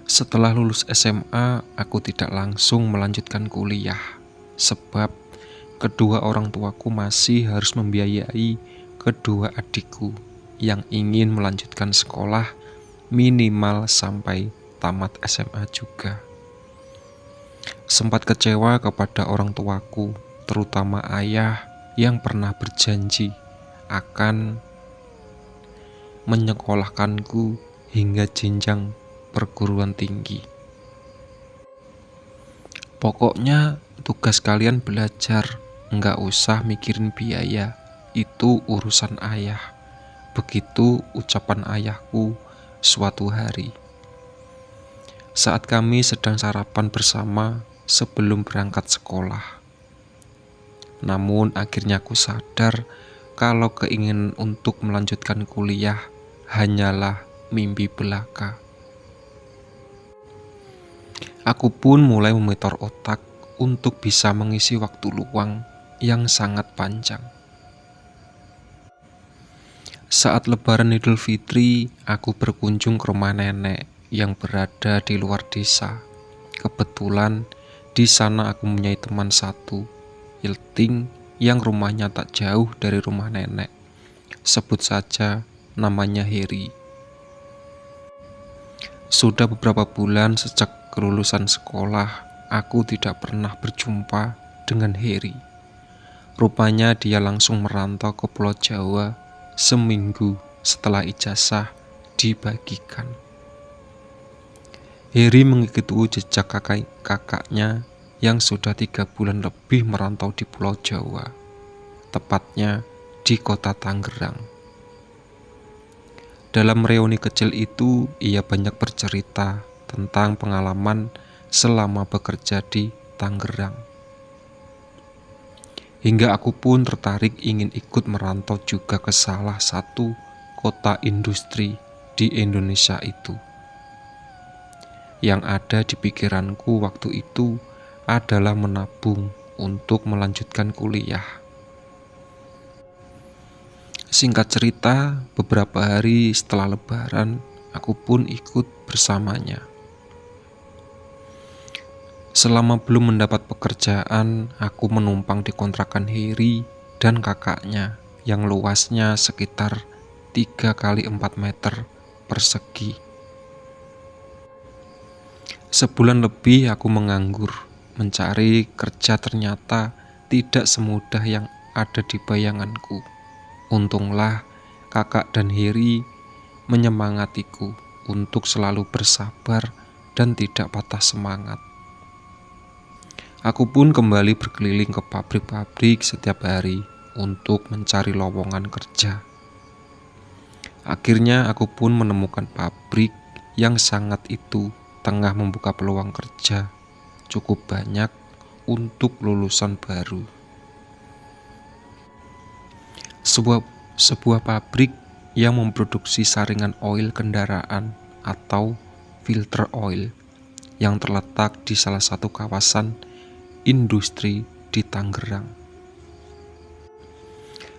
Setelah lulus SMA, aku tidak langsung melanjutkan kuliah, sebab kedua orang tuaku masih harus membiayai kedua adikku yang ingin melanjutkan sekolah minimal sampai tamat SMA juga. Sempat kecewa kepada orang tuaku, terutama ayah yang pernah berjanji akan menyekolahkanku hingga jenjang perguruan tinggi. Pokoknya tugas kalian belajar, nggak usah mikirin biaya, itu urusan ayah. Begitu ucapan ayahku suatu hari. Saat kami sedang sarapan bersama sebelum berangkat sekolah. Namun akhirnya aku sadar kalau keinginan untuk melanjutkan kuliah hanyalah mimpi belaka. Aku pun mulai memutar otak untuk bisa mengisi waktu luang yang sangat panjang. Saat Lebaran Idul Fitri, aku berkunjung ke rumah nenek yang berada di luar desa. Kebetulan di sana aku mempunyai teman satu, Yelting, yang rumahnya tak jauh dari rumah nenek. Sebut saja namanya Heri. Sudah beberapa bulan sejak kelulusan sekolah, aku tidak pernah berjumpa dengan Heri. Rupanya dia langsung merantau ke Pulau Jawa seminggu setelah ijazah dibagikan. Heri mengikuti jejak kakaknya yang sudah 3 bulan lebih merantau di Pulau Jawa, tepatnya di kota Tangerang. Dalam reuni kecil itu, ia banyak bercerita tentang pengalaman selama bekerja di Tangerang. Hingga aku pun tertarik ingin ikut merantau juga ke salah satu kota industri di Indonesia itu. Yang ada di pikiranku waktu itu adalah menabung untuk melanjutkan kuliah. Singkat cerita, beberapa hari setelah Lebaran, aku pun ikut bersamanya. Selama belum mendapat pekerjaan, aku menumpang di kontrakan Heri dan kakaknya yang luasnya sekitar 3 kali 4 meter persegi. Sebulan lebih aku menganggur, mencari kerja ternyata tidak semudah yang ada di bayanganku. Untunglah kakak dan Heri menyemangatiku untuk selalu bersabar dan tidak patah semangat. Aku pun kembali berkeliling ke pabrik-pabrik setiap hari untuk mencari lowongan kerja. Akhirnya aku pun menemukan pabrik yang sangat itu tengah membuka peluang kerja cukup banyak untuk lulusan baru. Sebuah pabrik yang memproduksi saringan oil kendaraan atau filter oil yang terletak di salah satu kawasan industri di Tangerang.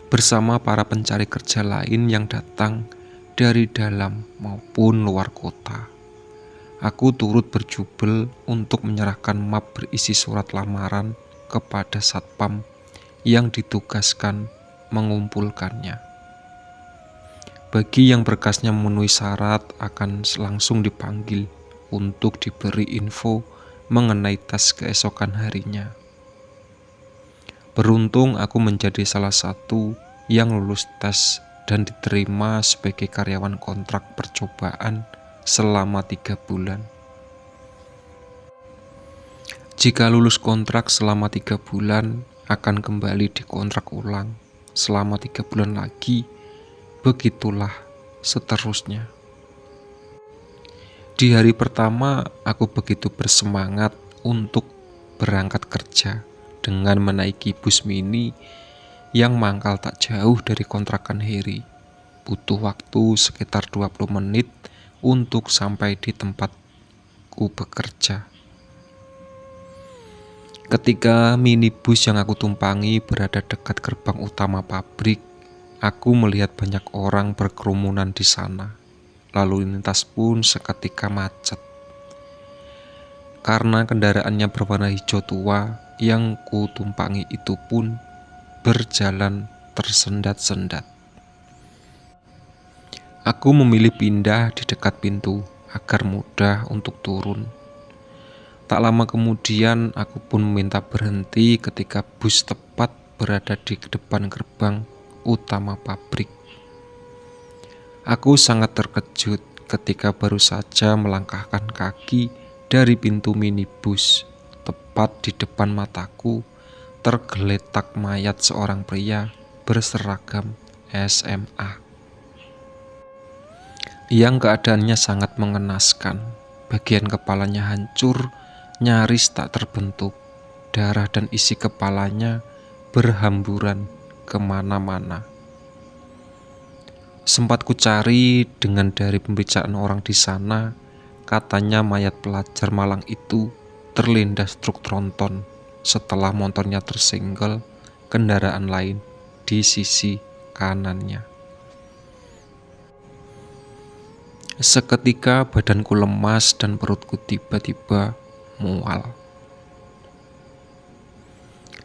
Bersama para pencari kerja lain yang datang dari dalam maupun luar kota, aku turut berjubel untuk menyerahkan map berisi surat lamaran kepada satpam yang ditugaskan mengumpulkannya. Bagi yang berkasnya memenuhi syarat akan langsung dipanggil untuk diberi info mengenai tes keesokan harinya. Beruntung aku menjadi salah satu yang lulus tes dan diterima sebagai karyawan kontrak percobaan selama 3 bulan. Jika lulus kontrak selama 3 bulan, akan kembali dikontrak ulang selama 3 bulan lagi, begitulah seterusnya. Di hari pertama, aku begitu bersemangat untuk berangkat kerja dengan menaiki bus mini yang mangkal tak jauh dari kontrakan Heri. Butuh waktu sekitar 20 menit untuk sampai di tempatku bekerja. Ketika minibus yang aku tumpangi berada dekat gerbang utama pabrik, aku melihat banyak orang berkerumunan di sana. Lalu lintas pun seketika macet. karena kendaraannya berwarna hijau tua yang kutumpangi itu pun berjalan tersendat-sendat. Aku memilih pindah di dekat pintu agar mudah untuk turun. Tak lama kemudian aku pun meminta berhenti ketika bus tepat berada di depan gerbang utama pabrik. Aku sangat terkejut ketika baru saja melangkahkan kaki dari pintu minibus. Tepat di depan mataku tergeletak mayat seorang pria berseragam SMA yang keadaannya sangat mengenaskan. Bagian kepalanya hancur, nyaris tak terbentuk. Darah dan isi kepalanya berhamburan kemana-mana. Sempat ku cari dengan dari pembicaraan orang di sana, katanya mayat pelajar malang itu terlindas truk tronton setelah motornya tersenggol kendaraan lain di sisi kanannya. Seketika badanku lemas dan perutku tiba-tiba mual.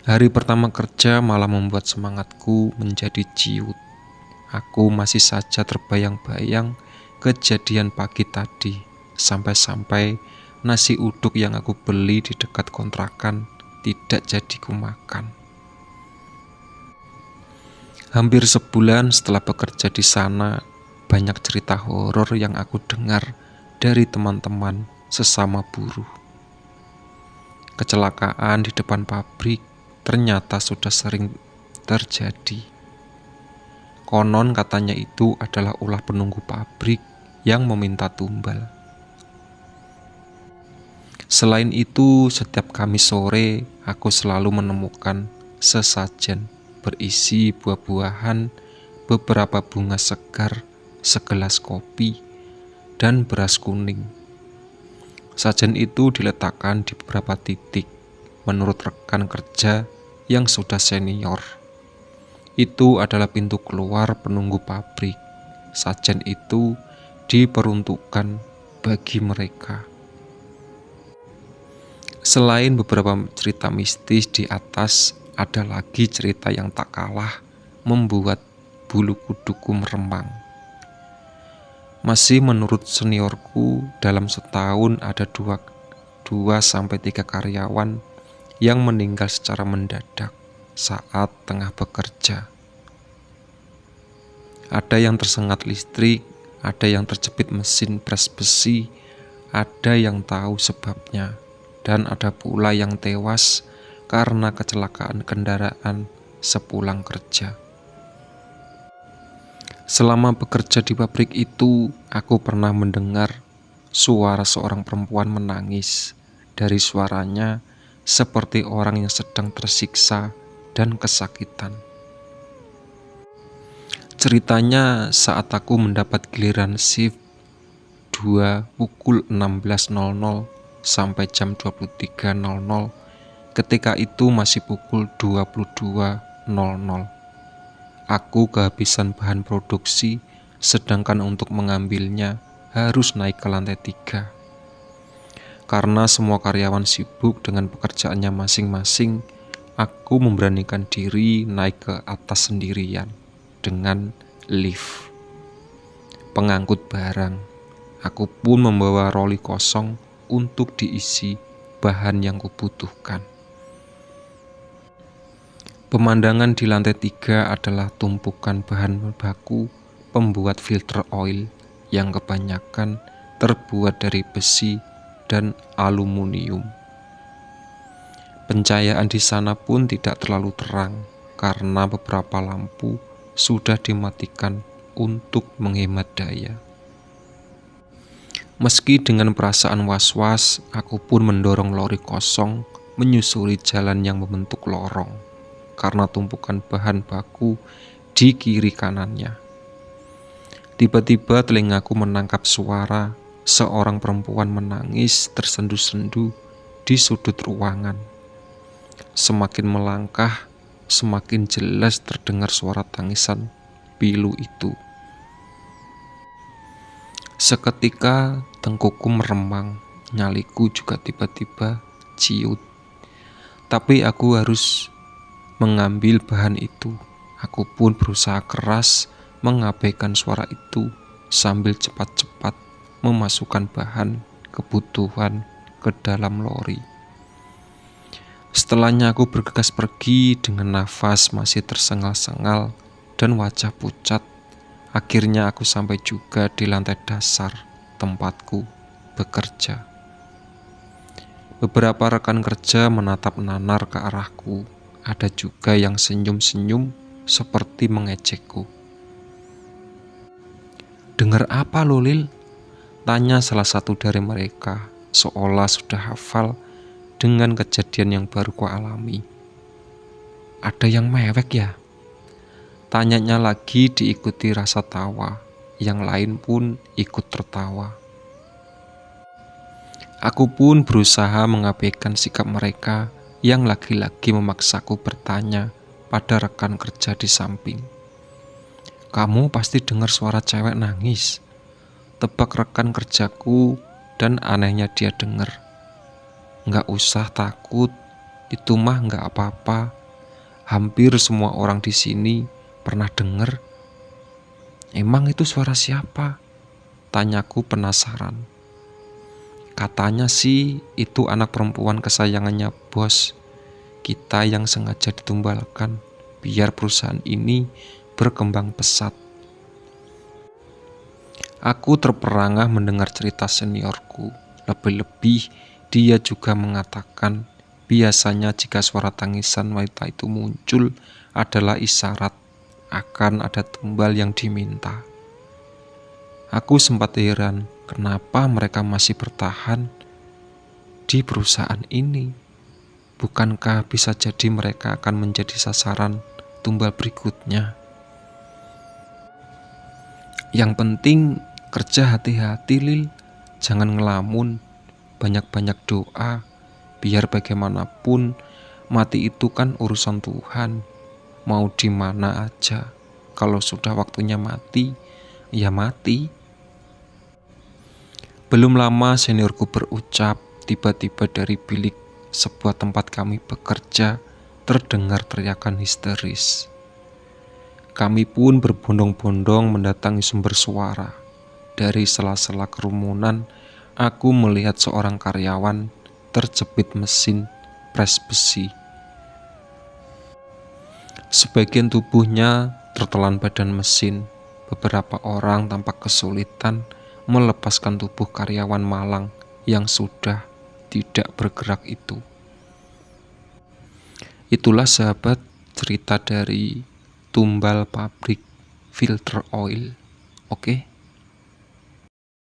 Hari pertama kerja malah membuat semangatku menjadi ciut. Aku masih saja terbayang-bayang kejadian pagi tadi, sampai-sampai nasi uduk yang aku beli di dekat kontrakan tidak jadi kumakan. Hampir sebulan setelah bekerja di sana, banyak cerita horor yang aku dengar dari teman-teman sesama buruh. Kecelakaan di depan pabrik ternyata sudah sering terjadi. Konon katanya itu adalah ulah penunggu pabrik yang meminta tumbal. Selain itu, setiap Kamis sore aku selalu menemukan sesajen berisi buah-buahan, beberapa bunga segar, segelas kopi, dan beras kuning. Sajen itu diletakkan di beberapa titik. Menurut rekan kerja yang sudah senior, itu adalah pintu keluar penunggu pabrik. Sajen itu diperuntukkan bagi mereka. Selain beberapa cerita mistis di atas, ada lagi cerita yang tak kalah membuat bulu kuduku meremang. Masih menurut seniorku, dalam setahun ada 2-3 karyawan yang meninggal secara mendadak saat tengah bekerja. Ada yang tersengat listrik, ada yang terjepit mesin pres besi, ada yang tahu sebabnya, dan ada pula yang tewas karena kecelakaan kendaraan sepulang kerja. Selama bekerja di pabrik itu, aku pernah mendengar suara seorang perempuan menangis. Dari suaranya, seperti orang yang sedang tersiksa dan kesakitan. Ceritanya saat aku mendapat giliran shift 2 pukul 16.00 sampai jam 23.00, ketika itu masih pukul 22.00. Aku kehabisan bahan produksi, sedangkan untuk mengambilnya harus naik ke lantai 3. Karena semua karyawan sibuk dengan pekerjaannya masing-masing, aku memberanikan diri naik ke atas sendirian dengan lift pengangkut barang. Aku pun membawa roli kosong untuk diisi bahan yang kubutuhkan. Pemandangan di lantai 3 adalah tumpukan bahan baku pembuat filter oil yang kebanyakan terbuat dari besi dan aluminium. Pencahayaan di sana pun tidak terlalu terang karena beberapa lampu sudah dimatikan untuk menghemat daya. Meski dengan perasaan was-was, aku pun mendorong lori kosong menyusuri jalan yang membentuk lorong karena tumpukan bahan baku di kiri kanannya. Tiba-tiba telingaku menangkap suara seorang perempuan menangis tersendu-sendu di sudut ruangan. Semakin melangkah, semakin jelas terdengar suara tangisan pilu itu. Seketika tengkukku meremang, Nyaliku juga tiba-tiba ciut. Tapi aku harus mengambil bahan itu. Aku pun berusaha keras mengabaikan suara itu sambil cepat-cepat memasukkan bahan kebutuhan ke dalam lori. Setelahnya aku bergegas pergi dengan nafas masih tersengal-sengal dan wajah pucat. Akhirnya aku sampai juga di lantai dasar tempatku bekerja. Beberapa rekan kerja menatap nanar ke arahku. Ada juga yang senyum-senyum seperti mengejekku. "Dengar apa lo, Lil?" tanya salah satu dari mereka, seolah sudah hafal dengan kejadian yang baru kualami. "Ada yang mewek ya?" tanyanya lagi diikuti rasa tawa. Yang lain pun ikut tertawa. Aku pun berusaha mengabaikan sikap mereka yang lagi-lagi memaksaku bertanya pada rekan kerja di samping. "Kamu pasti dengar suara cewek nangis," tebak rekan kerjaku, dan anehnya dia dengar. "Nggak usah takut, itu mah nggak apa-apa. Hampir semua orang di sini pernah dengar." "Emang itu suara siapa?" tanyaku penasaran. "Katanya sih itu anak perempuan kesayangannya bos kita yang sengaja ditumbalkan biar perusahaan ini berkembang pesat." Aku terperangah mendengar cerita seniorku. Lebih-lebih dia juga mengatakan biasanya jika suara tangisan wanita itu muncul adalah isyarat akan ada tumbal yang diminta. Aku sempat heran kenapa mereka masih bertahan di perusahaan ini. Bukankah bisa jadi mereka akan menjadi sasaran tumbal berikutnya? Yang penting kerja hati-hati, Lil. Jangan ngelamun, banyak-banyak doa. Biar bagaimanapun mati itu kan urusan Tuhan. Mau di mana aja. Kalau sudah waktunya mati, ya mati. Belum lama seniorku berucap, tiba-tiba dari bilik sebuah tempat kami bekerja terdengar teriakan histeris. Kami pun berbondong-bondong mendatangi sumber suara. Dari sela-sela kerumunan, aku melihat seorang karyawan terjepit mesin pres besi. Sebagian tubuhnya tertelan badan mesin. Beberapa orang tampak kesulitan melepaskan tubuh karyawan malang yang sudah tidak bergerak itu. Itulah sahabat cerita dari tumbal pabrik filter oil. Oke.